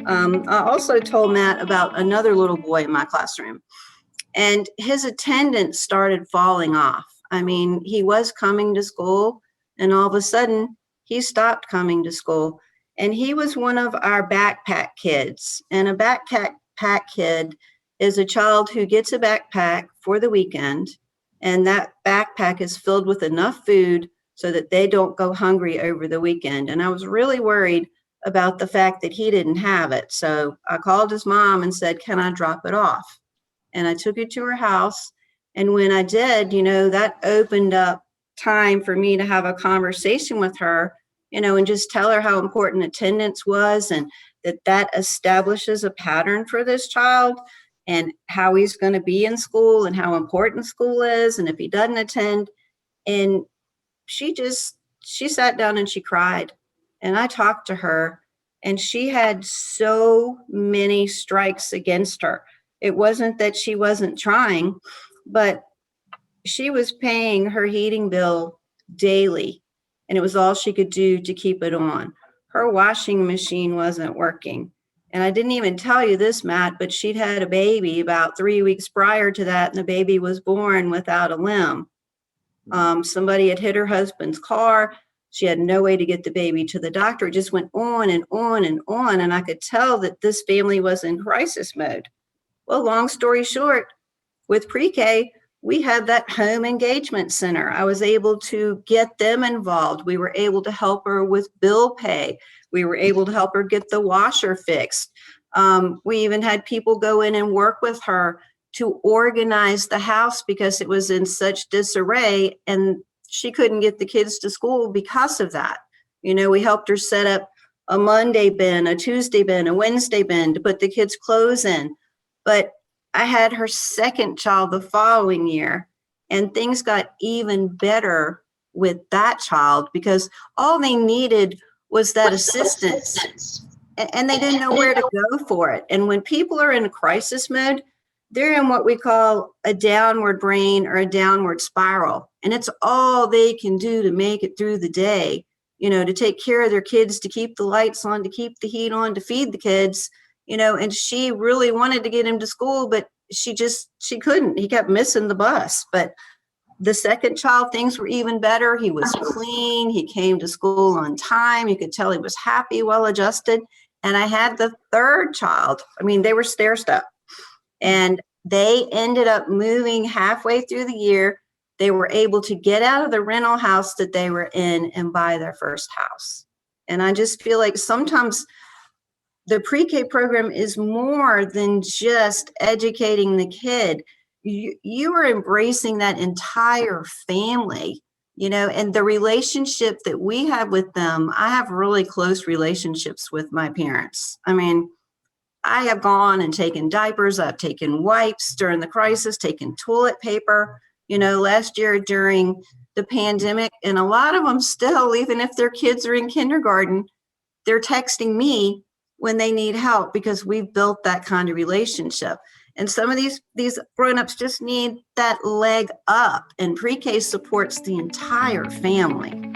I also told Matt about another little boy in my classroom, and his attendance started falling off. I mean, he was coming to school, and all of a sudden, he stopped coming to school. And he was one of our backpack kids. And a backpack kid is a child who gets a backpack for the weekend, and that backpack is filled with enough food so that they don't go hungry over the weekend. And I was really worried about the fact that he didn't have it. So I called his mom and said, "Can I drop it off?" And I took it to her house. And when I did, that opened up time for me to have a conversation with her, and just tell her how important attendance was, and that establishes a pattern for this child and how he's going to be in school and how important school is. And if he doesn't attend, and she sat down and she cried. And I talked to her, and she had so many strikes against her. It wasn't that she wasn't trying, but she was paying her heating bill daily, and it was all she could do to keep it on. Her washing machine wasn't working. And I didn't even tell you this, Matt, but she'd had a baby about 3 weeks prior to that, and the baby was born without a limb. Somebody had hit her husband's car. She had no way to get the baby to the doctor. It just went on and on and on. And I could tell that this family was in crisis mode. Well, long story short, with pre-K, we had that home engagement center. I was able to get them involved. We were able to help her with bill pay. We were able to help her get the washer fixed. We even had people go in and work with her to organize the house because it was in such disarray, and she couldn't get the kids to school because of that. We helped her set up a Monday bin, a Tuesday bin, a Wednesday bin to put the kids' clothes in. But I had her second child the following year, and things got even better with that child because all they needed was that assistance, and they didn't know where to go for it. And when people are in a crisis mode, they're in what we call a downward brain or a downward spiral. And it's all they can do to make it through the day, to take care of their kids, to keep the lights on, to keep the heat on, to feed the kids, and she really wanted to get him to school, but she couldn't. He kept missing the bus. But the second child, things were even better. He was clean. He came to school on time. You could tell he was happy, well adjusted. And I had the third child. I mean, they were stair-stepped. And they ended up moving halfway through the year. They were able to get out of the rental house that they were in and buy their first house. And I just feel like sometimes the pre-K program is more than just educating the kid. You are embracing that entire family, and the relationship that we have with them. I have really close relationships with my parents. I mean, I have gone and taken diapers. I've taken wipes during the crisis, taken toilet paper, last year during the pandemic. And a lot of them still, even if their kids are in kindergarten, they're texting me when they need help because we've built that kind of relationship. And some of these grown-ups just need that leg up, and pre-K supports the entire family.